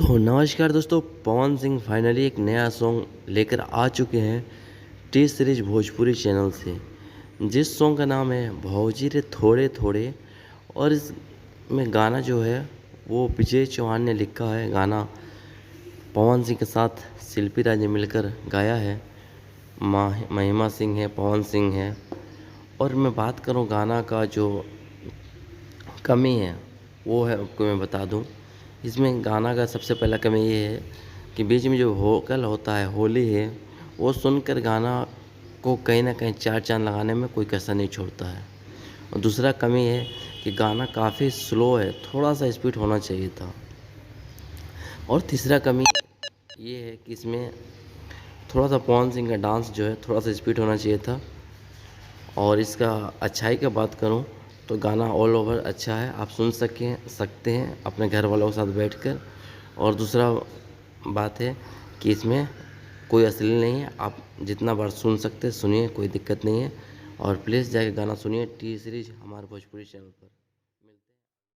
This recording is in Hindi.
तो नमस्कार दोस्तों, पवन सिंह फाइनली एक नया सॉन्ग लेकर आ चुके हैं टी सीरीज भोजपुरी चैनल से, जिस सॉन्ग का नाम है भौजी रे थोड़े थोड़े। और इसमें गाना जो है वो विजय चौहान ने लिखा है। गाना पवन सिंह के साथ शिल्पी राज ने मिलकर गाया है। महिमा सिंह है, पवन सिंह है। और मैं बात करूं गाना का जो कमी है वो है, आपको मैं बता दूं। इसमें गाना का सबसे पहला कमी ये है कि बीच में जो वोकल होता है, होली है, वो सुनकर गाना को कहीं ना कहीं चार चांद लगाने में कोई कसर नहीं छोड़ता है। और दूसरा कमी है कि गाना काफ़ी स्लो है, थोड़ा सा स्पीड होना चाहिए था। और तीसरा कमी ये है कि इसमें थोड़ा सा पवन सिंह का डांस जो है थोड़ा सा स्पीड होना चाहिए था। और इसका अच्छाई का बात करूं तो गाना ऑल ओवर अच्छा है, आप सुन सकते हैं अपने घर वालों के साथ बैठकर। और दूसरा बात है कि इसमें कोई अश्लील नहीं है, आप जितना बार सुन सकते हैं सुनिए, कोई दिक्कत नहीं है। और प्लीज़ जाके गाना सुनिए टी सीरीज हमारे भोजपुरी चैनल पर।